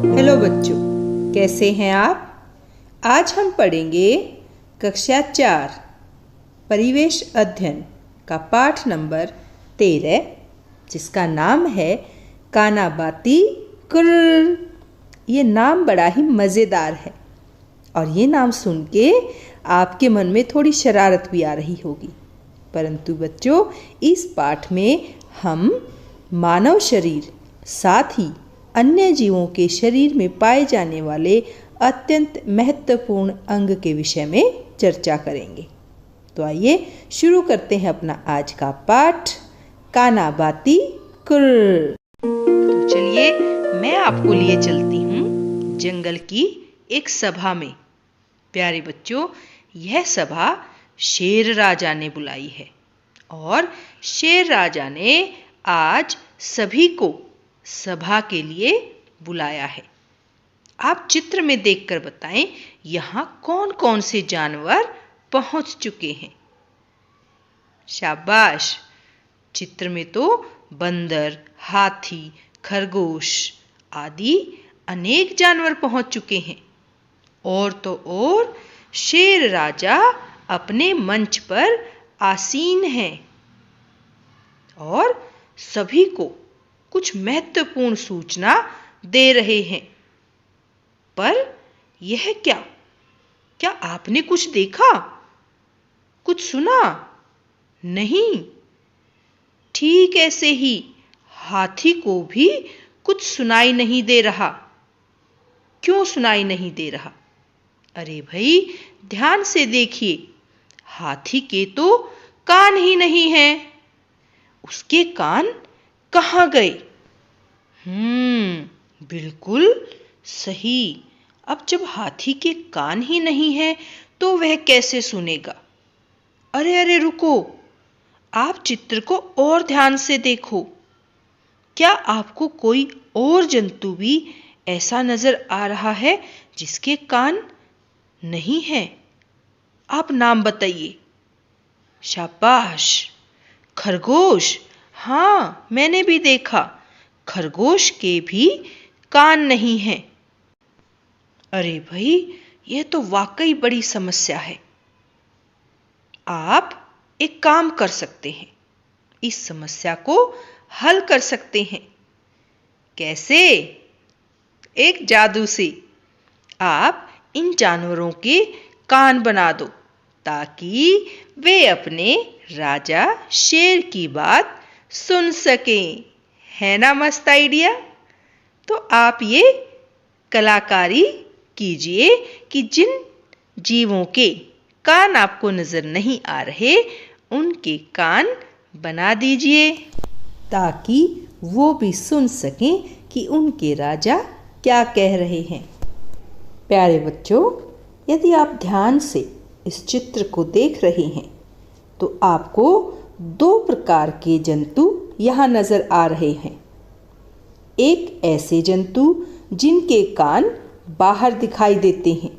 Hello बच्चों, कैसे हैं आप? आज हम पढ़ेंगे कक्षा 4 परिवेश अध्ययन का पाठ नंबर 13, जिसका नाम है काना बाती कुर्र। ये नाम बड़ा ही मज़ेदार है और ये नाम सुन के आपके मन में थोड़ी शरारत भी आ रही होगी। परंतु बच्चों, इस पाठ में हम मानव शरीर, साथ ही अन्य जीवों के शरीर में पाए जाने वाले अत्यंत महत्वपूर्ण अंग के विषय में चर्चा करेंगे। तो आइए शुरू करते हैं अपना आज का पाठ, काना बाती कुर्र। तो चलिए मैं आपको लिए चलती हूँ जंगल की एक सभा में। प्यारे बच्चों, यह सभा शेर राजा ने बुलाई है और शेर राजा ने आज सभी को सभा के लिए बुलाया है। आप चित्र में देखकर बताएं, यहाँ कौन कौन से जानवर पहुंच चुके हैं। शाबाश! चित्र में तो बंदर, हाथी, खरगोश आदि अनेक जानवर पहुंच चुके हैं। और तो और शेर राजा अपने मंच पर आसीन हैं और सभी को कुछ महत्वपूर्ण सूचना दे रहे हैं। पर यह क्या आपने कुछ देखा, कुछ सुना? नहीं। ठीक ऐसे ही हाथी को भी कुछ सुनाई नहीं दे रहा। क्यों सुनाई नहीं दे रहा? अरे भाई, ध्यान से देखिए, हाथी के तो कान ही नहीं हैं। उसके कान कहाँ गए? बिल्कुल सही। अब जब हाथी के कान ही नहीं है तो वह कैसे सुनेगा? अरे रुको, आप चित्र को और ध्यान से देखो। क्या आपको कोई और जंतु भी ऐसा नजर आ रहा है जिसके कान नहीं है? आप नाम बताइए। शाबाश! खरगोश। हाँ, मैंने भी देखा, खरगोश के भी कान नहीं हैं। अरे भाई, यह तो वाकई बड़ी समस्या है। आप एक काम कर सकते हैं, इस समस्या को हल कर सकते हैं। कैसे? एक जादू से। आप इन जानवरों के कान बना दो ताकि वे अपने राजा शेर की बात सुन सकें। है ना मस्त आइडिया? तो आप ये कलाकारी कीजिए कि जिन जीवों के कान आपको नजर नहीं आ रहे, उनके कान बना दीजिए ताकि वो भी सुन सकें कि उनके राजा क्या कह रहे हैं। प्यारे बच्चों, यदि आप ध्यान से इस चित्र को देख रहे हैं तो आपको 2 प्रकार के जंतु यहाँ नजर आ रहे हैं। एक ऐसे जंतु जिनके कान बाहर दिखाई देते हैं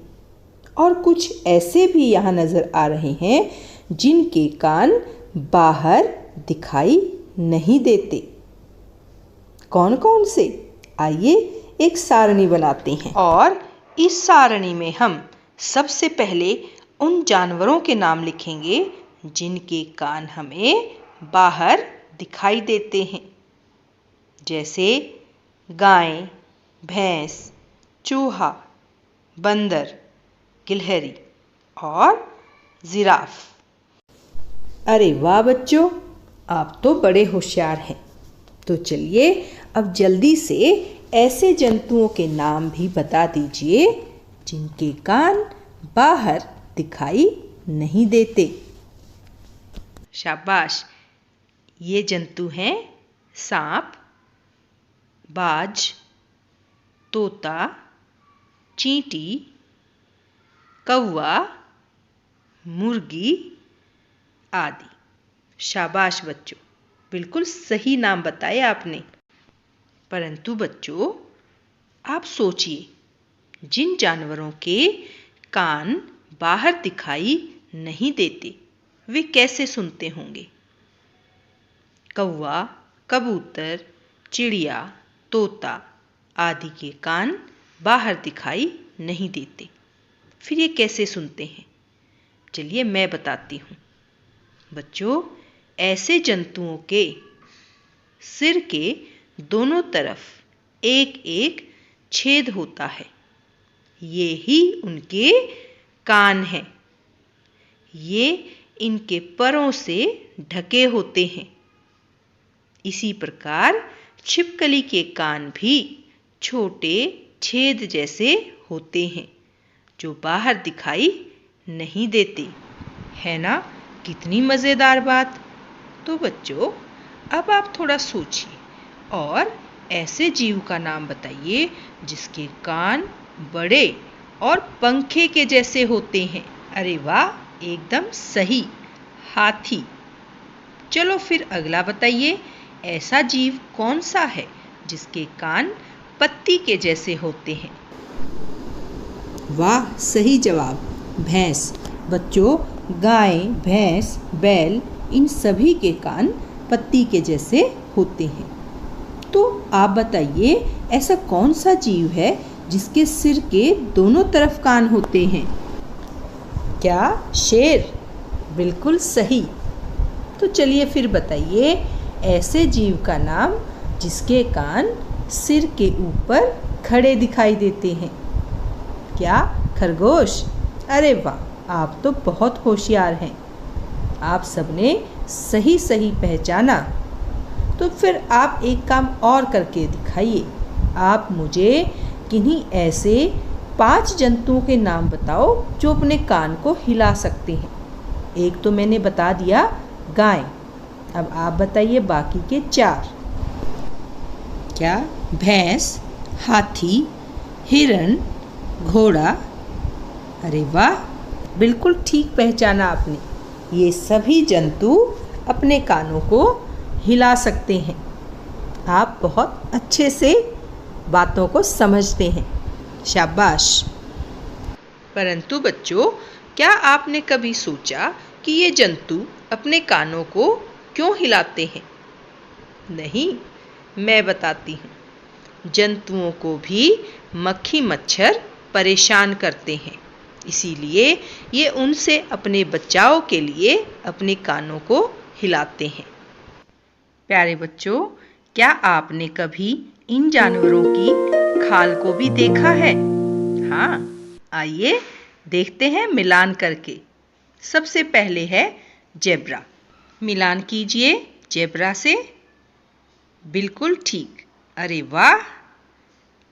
और कुछ ऐसे भी यहाँ नजर आ रहे हैं जिनके कान बाहर दिखाई नहीं देते। कौन कौन से? आइए एक सारणी बनाते हैं और इस सारणी में हम सबसे पहले उन जानवरों के नाम लिखेंगे जिनके कान हमें बाहर दिखाई देते हैं, जैसे गाय, भैंस, चूहा, बंदर, गिलहरी और जिराफ। अरे वाह बच्चों, आप तो बड़े होशियार हैं। तो चलिए अब जल्दी से ऐसे जंतुओं के नाम भी बता दीजिए जिनके कान बाहर दिखाई नहीं देते। शाबाश! ये जंतु हैं सांप, बाज, तोता, चींटी, कौवा, मुर्गी आदि। शाबाश बच्चों, बिल्कुल सही नाम बताए आपने। परंतु बच्चों, आप सोचिए, जिन जानवरों के कान बाहर दिखाई नहीं देते वे कैसे सुनते होंगे? कौवा, कबूतर, चिड़िया, तोता आदि के कान बाहर दिखाई नहीं देते। फिर ये कैसे सुनते हैं? चलिए मैं बताती हूँ। बच्चों, ऐसे जंतुओं के सिर के दोनों तरफ एक एक छेद होता है। ये ही उनके कान हैं। ये इनके परों से ढके होते हैं। इसी प्रकार छिपकली के कान भी छोटे छेद जैसे होते हैं, जो बाहर दिखाई नहीं देते। है ना कितनी मज़ेदार बात? तो बच्चों, अब आप थोड़ा सोचिए और ऐसे जीव का नाम बताइए जिसके कान बड़े और पंखे के जैसे होते हैं। अरे वाह, एकदम सही, हाथी। चलो फिर अगला बताइए, ऐसा जीव कौन सा है जिसके कान पत्ती के जैसे होते हैं? वाह, सही जवाब, भैंस। बच्चों, गाय, भैंस, बैल, इन सभी के कान पत्ती के जैसे होते हैं। तो आप बताइए, ऐसा कौन सा जीव है जिसके सिर के दोनों तरफ कान होते हैं? क्या शेर? बिल्कुल सही। तो चलिए फिर बताइए, ऐसे जीव का नाम जिसके कान सिर के ऊपर खड़े दिखाई देते हैं। क्या खरगोश? अरे वाह, आप तो बहुत होशियार हैं। आप सबने सही सही पहचाना। तो फिर आप एक काम और करके दिखाइए। आप मुझे किन्हीं ऐसे 5 जंतुओं के नाम बताओ जो अपने कान को हिला सकते हैं। एक तो मैंने बता दिया, गाय। अब आप बताइए बाकी के 4। क्या भैंस, हाथी, हिरन, घोड़ा? अरे वाह, बिल्कुल ठीक पहचाना आपने। ये सभी जंतु अपने कानों को हिला सकते हैं। आप बहुत अच्छे से बातों को समझते हैं। शाबाश। परंतु बच्चों, क्या आपने कभी सोचा कि ये जंतु अपने कानों को क्यों हिलाते हैं? नहीं, मैं बताती हूँ। जंतुओं को भी मक्खी मच्छर परेशान करते हैं, इसीलिए ये उनसे अपने बचाव के लिए अपने कानों को हिलाते हैं। प्यारे बच्चों, क्या आपने कभी इन जानवरों की खाल को भी देखा है? हाँ, आइए देखते हैं मिलान करके। सबसे पहले है जेब्रा। मिलान कीजिए जेब्रा से। बिल्कुल ठीक। अरे वाह,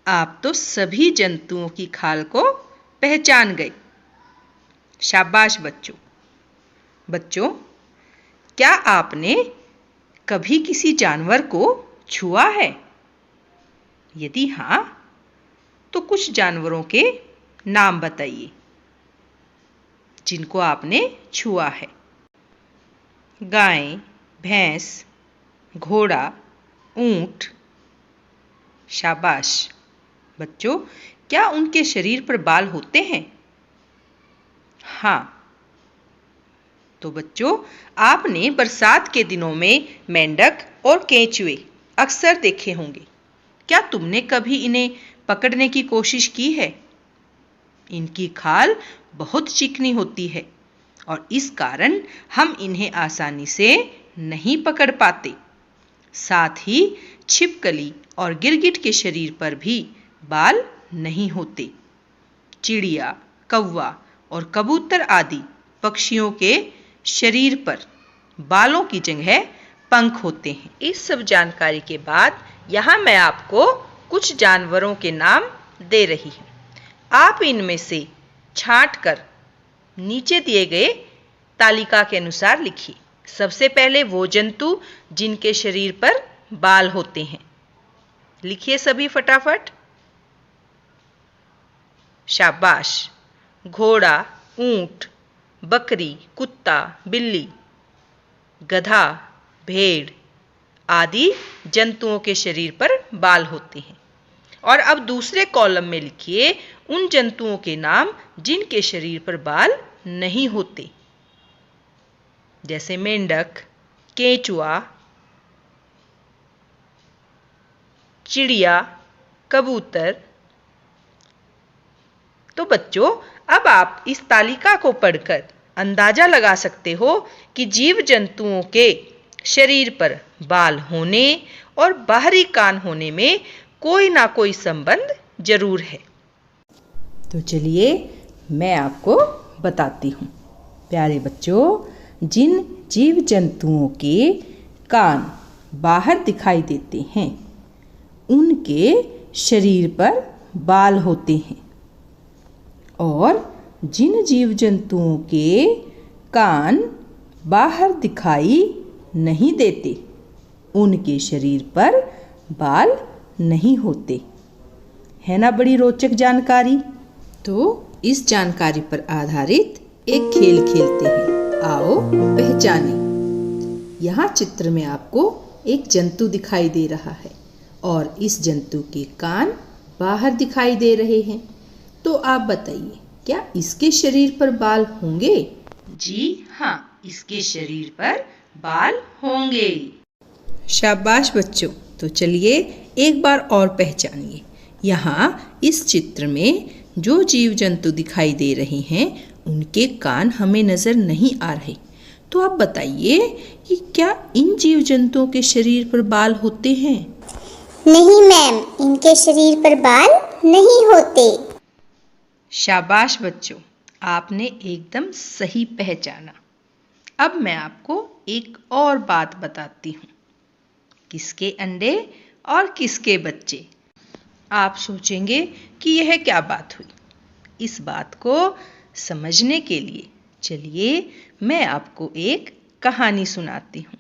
आप तो सभी जंतुओं की खाल को पहचान गए। शाबाश बच्चों। बच्चों, क्या आपने कभी किसी जानवर को छुआ है? यदि हाँ, तो कुछ जानवरों के नाम बताइए जिनको आपने छुआ है। गाय, भैंस, घोड़ा, ऊंट। शाबाश। बच्चों, क्या उनके शरीर पर बाल होते हैं? हाँ। तो बच्चों, आपने बरसात के दिनों में मेंढक और केंचुए अक्सर देखे होंगे। क्या तुमने कभी इन्हें पकड़ने की कोशिश की है? इनकी खाल बहुत चिकनी होती है और इस कारण हम इन्हें आसानी से नहीं पकड़ पाते। साथ ही छिपकली और गिरगिट के शरीर पर भी बाल नहीं होते। चिड़िया, कौवा और कबूतर आदि पक्षियों के शरीर पर बालों की जगह पंख होते हैं। इस सब जानकारी के बाद यहाँ मैं आपको कुछ जानवरों के नाम दे रही हूँ। आप इनमें से छांट कर नीचे दिए गए तालिका के अनुसार लिखिए। सबसे पहले वो जंतु जिनके शरीर पर बाल होते हैं। लिखिए सभी फटाफट। शाबाश। घोड़ा, ऊंट, बकरी, कुत्ता, बिल्ली, गधा, भेड़ आदि जंतुओं के शरीर पर बाल होते हैं। और अब दूसरे कॉलम में लिखिए उन जंतुओं के नाम जिनके शरीर पर बाल नहीं होते, जैसे मेंढक, केंचुआ, चिड़िया, कबूतर, तो बच्चों, अब आप इस तालिका को पढ़कर अंदाजा लगा सकते हो कि जीव जंतुओं के शरीर पर बाल होने और बाहरी कान होने में कोई ना कोई संबंध जरूर है। तो चलिए मैं आपको बताती हूँ। प्यारे बच्चों, जिन जीव जंतुओं के कान बाहर दिखाई देते हैं उनके शरीर पर बाल होते हैं, और जिन जीव जंतुओं के कान बाहर दिखाई नहीं देते उनके शरीर पर बाल नहीं होते। है ना बड़ी रोचक जानकारी। तो इस जानकारी पर आधारित एक खेल खेलते हैं। आओ पहचानें। यहाँ चित्र में आपको एक जंतु दिखाई दे रहा है और इस जंतु के कान बाहर दिखाई दे रहे हैं। तो आप बताइए, क्या इसके शरीर पर बाल होंगे? जी हाँ, इसके शरीर पर बाल होंगे। शाबाश बच्चों। तो चलिए एक बार और पहचानिए। यहाँ इस चित्र में जो जीव जंतु दिखाई दे रहे हैं उनके कान हमें नजर नहीं आ रहे। तो आप बताइए कि क्या इन जीव जंतुओं के शरीर पर बाल होते हैं? नहीं मैम, इनके शरीर पर बाल नहीं होते। शाबाश बच्चों, आपने एकदम सही पहचाना। अब मैं आपको एक और बात बताती हूँ। किसके अंडे और किसके बच्चे? आप सोचेंगे कि यह क्या बात हुई। इस बात को समझने के लिए चलिए मैं आपको एक कहानी सुनाती हूँ।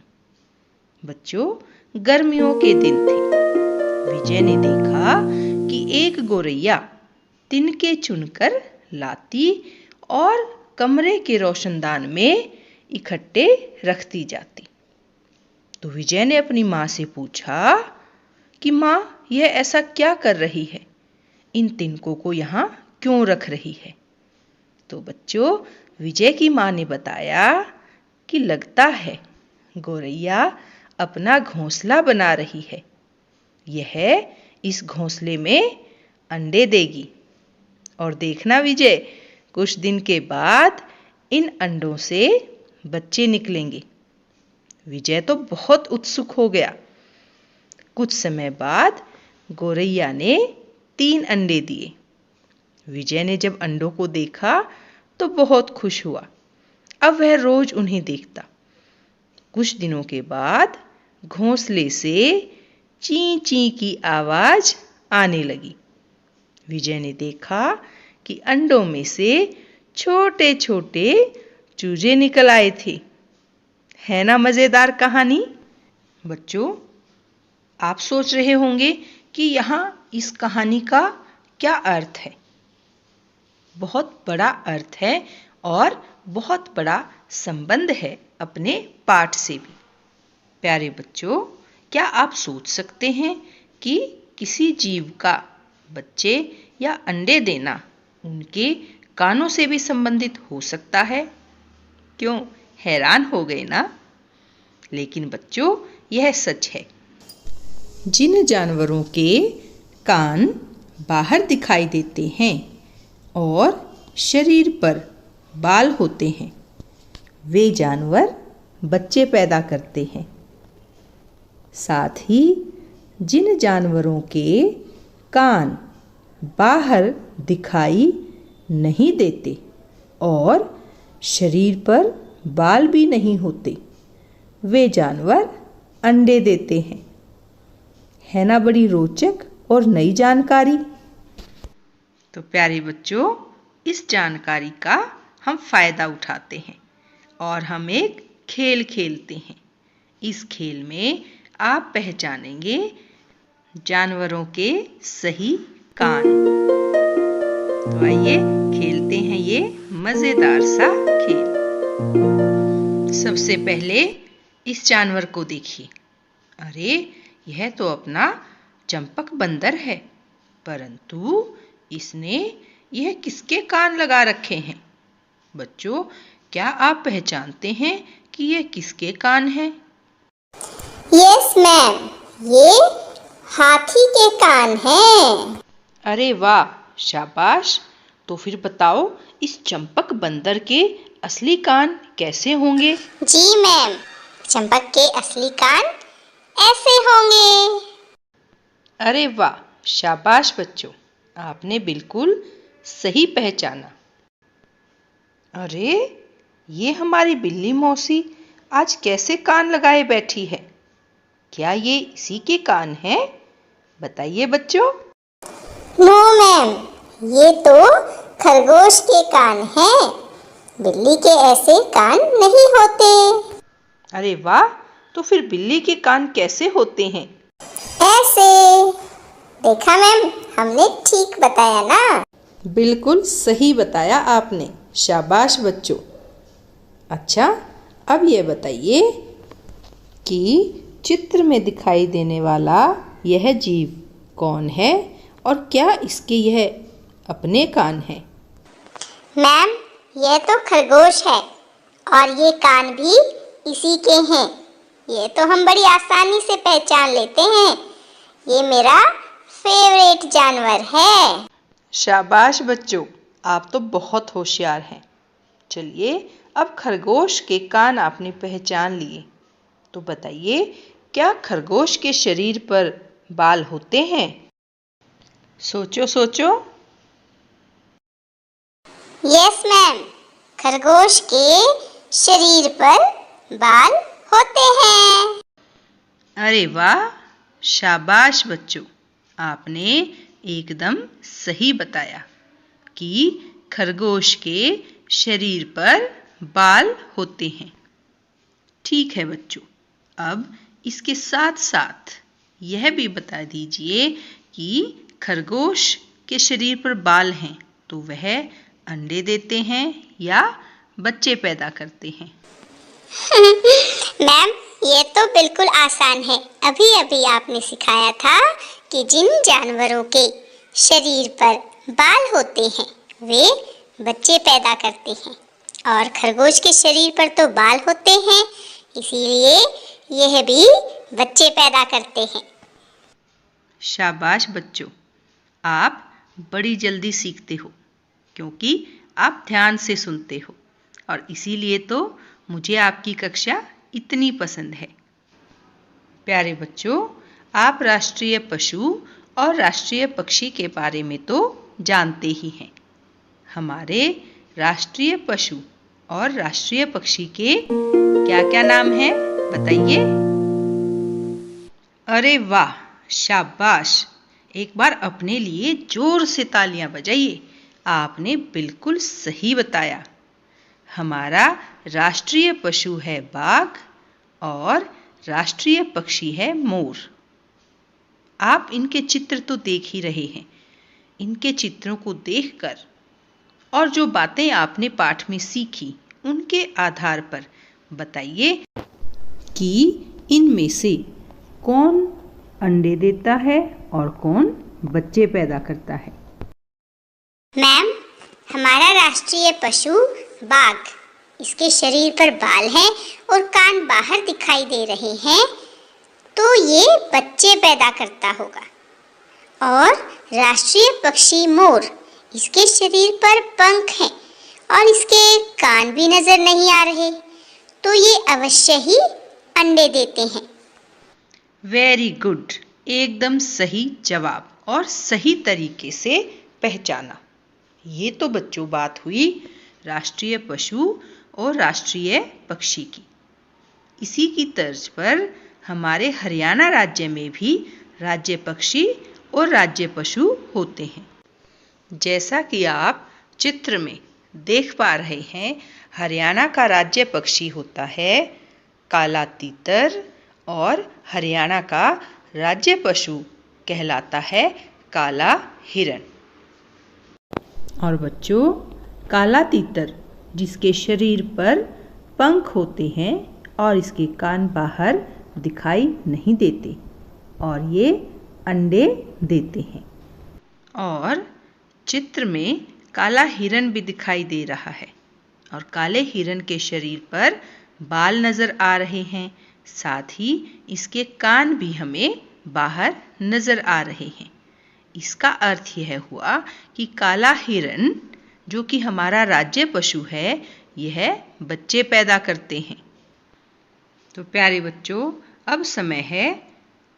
बच्चों, गर्मियों के दिन थे। विजय ने देखा कि एक गोरैया तिनके चुनकर लाती और कमरे के रोशनदान में इकट्ठे रखती जाती। तो विजय ने अपनी माँ से पूछा कि माँ, यह ऐसा क्या कर रही है? इन तिनकों को यहाँ क्यों रख रही है? तो बच्चों, विजय की माँ ने बताया कि लगता है गोरैया अपना घोंसला बना रही है। यह इस घोंसले में अंडे देगी और देखना विजय, कुछ दिन के बाद इन अंडों से बच्चे निकलेंगे। विजय तो बहुत उत्सुक हो गया। कुछ समय बाद गोरैया ने 3 अंडे दिए। विजय ने जब अंडों को देखा तो बहुत खुश हुआ। अब वह रोज उन्हें देखता। कुछ दिनों के बाद घोंसले से ची ची की आवाज आने लगी। विजय ने देखा कि अंडों में से छोटे छोटे चूजे निकल आए थे। है ना मजेदार कहानी? बच्चों, आप सोच रहे होंगे कि यहाँ इस कहानी का क्या अर्थ है। बहुत बड़ा अर्थ है और बहुत बड़ा संबंध है अपने पाठ से भी। प्यारे बच्चों, क्या आप सोच सकते हैं कि किसी जीव का बच्चे या अंडे देना उनके कानों से भी संबंधित हो सकता है? क्यों, हैरान हो गए ना? लेकिन बच्चों, यह सच है। जिन जानवरों के कान बाहर दिखाई देते हैं और शरीर पर बाल होते हैं, वे जानवर बच्चे पैदा करते हैं। साथ ही जिन जानवरों के कान बाहर दिखाई नहीं देते और शरीर पर बाल भी नहीं होते, वे जानवर अंडे देते हैं। है ना बड़ी रोचक और नई जानकारी? तो प्यारे बच्चों, इस जानकारी का हम फायदा उठाते हैं और हम एक खेल खेलते हैं। इस खेल में आप पहचानेंगे जानवरों के सही कान। तो आइए खेलते हैं ये मजेदार सा खेल। सबसे पहले इस जानवर को देखिए। अरे, यह तो अपना चंपक बंदर है, परंतु इसने यह किसके कान लगा रखे हैं? बच्चों, क्या आप पहचानते हैं कि यह किसके कान हैं? यस मैम, ये हाथी के कान हैं। अरे वाह, शाबाश। तो फिर बताओ, इस चंपक बंदर के असली कान कैसे होंगे? जी मैम, चंपक के असली कान ऐसे होंगे। अरे वाह, शाबाश बच्चों, आपने बिल्कुल सही पहचाना। अरे, ये हमारी बिल्ली मौसी आज कैसे कान लगाए बैठी है? क्या ये इसी के कान हैं? बताइए बच्चों। नो मैम, ये तो खरगोश के कान हैं। बिल्ली के ऐसे कान नहीं होते। अरे वाह, तो फिर बिल्ली के कान कैसे होते हैं? ऐसे। देखा मैम, हमने ठीक बताया ना। बिल्कुल सही बताया आपने, शाबाश बच्चों। अच्छा, अब ये बताइए कि चित्र में दिखाई देने वाला यह जीव कौन है और क्या इसके यह अपने कान हैं? मैम, यह तो खरगोश है और ये कान भी इसी के हैं। ये तो हम बड़ी आसानी से पहचान लेते हैं। ये मेरा फेवरेट जानवर है। शाबाश बच्चों, आप तो बहुत होशियार हैं। चलिए, अब खरगोश के कान आपने पहचान लिए, तो बताइए, क्या खरगोश के शरीर पर बाल होते हैं? सोचो सोचो। यस मैम, खरगोश के शरीर पर बाल होते हैं। अरे वाह, शाबाश बच्चों, आपने एकदम सही बताया कि खरगोश के शरीर पर बाल होते हैं। ठीक है बच्चों, अब इसके साथ साथ यह भी बता दीजिए कि खरगोश के शरीर पर बाल हैं तो वह अंडे देते हैं या बच्चे पैदा करते हैं? मैम, ये तो बिल्कुल आसान है। अभी अभी आपने सिखाया था कि जिन जानवरों के शरीर पर बाल होते हैं वे बच्चे पैदा करते हैं और खरगोश के शरीर पर तो बाल होते हैं, इसीलिए यह भी बच्चे पैदा करते हैं। शाबाश बच्चों, आप बड़ी जल्दी सीखते हो क्योंकि आप ध्यान से सुनते हो और इसीलिए तो मुझे आपकी कक्षा इतनी पसंद है। प्यारे बच्चों, आप राष्ट्रीय पशु और राष्ट्रीय पक्षी के बारे में तो जानते ही हैं। हमारे राष्ट्रीय पशु और राष्ट्रीय पक्षी के क्या-क्या नाम हैं, बताइए। अरे वाह, शाबाश, एक बार अपने लिए जोर से तालियां बजाइए। आपने बिल्कुल सही बताया। हमारा राष्ट्रीय पशु है बाघ और राष्ट्रीय पक्षी है मोर। आप इनके चित्र तो देख ही रहे हैं। इनके चित्रों को देखकर और जो बातें आपने पाठ में सीखी उनके आधार पर बताइए कि इनमें से कौन अंडे देता है और कौन बच्चे पैदा करता है। मैम, हमारा राष्ट्रीय पशु बाघ, इसके शरीर पर बाल हैं और कान बाहर दिखाई दे रहे हैं, तो ये बच्चे पैदा करता होगा। और राष्ट्रीय पक्षी मोर, इसके शरीर पर पंख हैं और इसके कान भी नजर नहीं आ रहे, तो ये अवश्य ही अंडे देते हैं। वेरी गुड, एकदम सही जवाब और सही तरीके से पहचाना। ये तो बच्चों बात हुई राष्ट्रीय पशु और राष्ट्रीय पक्षी की। इसी की तर्ज पर हमारे हरियाणा राज्य में भी राज्य पक्षी और राज्य पशु होते हैं। जैसा कि आप चित्र में देख पा रहे हैं, हरियाणा का राज्य पक्षी होता है काला तीतर और हरियाणा का राज्य पशु कहलाता है काला हिरण। और बच्चों, काला तीतर जिसके शरीर पर पंख होते हैं और इसके कान बाहर दिखाई नहीं देते और ये अंडे देते हैं। और चित्र में काला हिरण भी दिखाई दे रहा है और काले हिरण के शरीर पर बाल नजर आ रहे हैं, साथ ही इसके कान भी हमें बाहर नजर आ रहे हैं। इसका अर्थ यह हुआ कि काला हिरण जो कि हमारा राज्य पशु है, यह बच्चे पैदा करते हैं। तो प्यारे बच्चों, अब समय है,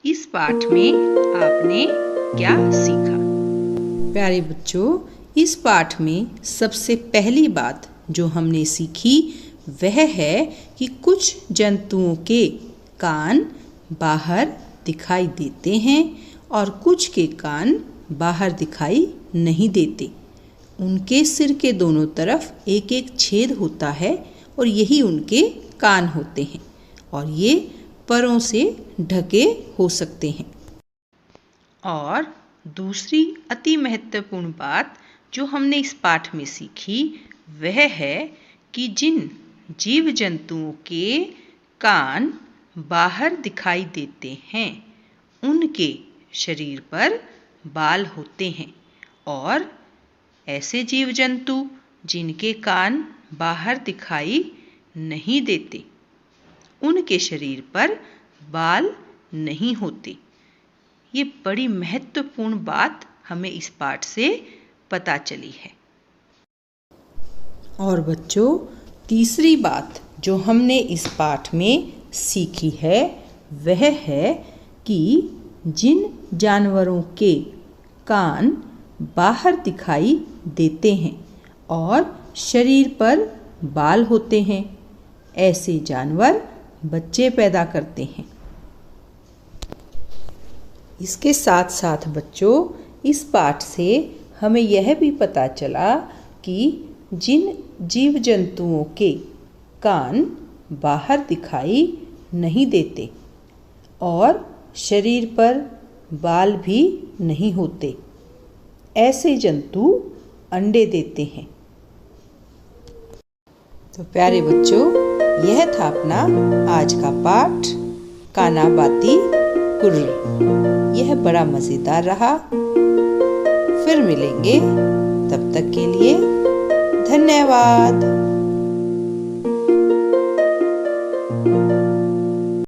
इस पाठ में आपने क्या सीखा? प्यारे बच्चों, इस पाठ में सबसे पहली बात जो हमने सीखी वह है कि कुछ जंतुओं के कान बाहर दिखाई देते हैं और कुछ के कान बाहर दिखाई नहीं देते। उनके सिर के दोनों तरफ एक एक छेद होता है और यही उनके कान होते हैं और ये परों से ढके हो सकते हैं। और दूसरी अति महत्वपूर्ण बात जो हमने इस पाठ में सीखी वह है कि जिन जीव जंतुओं के कान बाहर दिखाई देते हैं उनके शरीर पर बाल होते हैं और ऐसे जीव जंतु जिनके कान बाहर दिखाई नहीं देते उनके शरीर पर बाल नहीं होते। ये बड़ी महत्वपूर्ण बात हमें इस पाठ से पता चली है। और बच्चों, तीसरी बात जो हमने इस पाठ में सीखी है वह है कि जिन जानवरों के कान बाहर दिखाई देते हैं और शरीर पर बाल होते हैं, ऐसे जानवर बच्चे पैदा करते हैं। इसके साथ साथ बच्चों, इस पाठ से हमें यह भी पता चला कि जिन जीव जंतुओं के कान बाहर दिखाई नहीं देते और शरीर पर बाल भी नहीं होते, ऐसे जंतु अंडे देते हैं। तो प्यारे बच्चों, यह था अपना आज का पाठ काना बाती कुर्र। यह बड़ा मज़ेदार रहा। फिर मिलेंगे, तब तक के लिए धन्यवाद।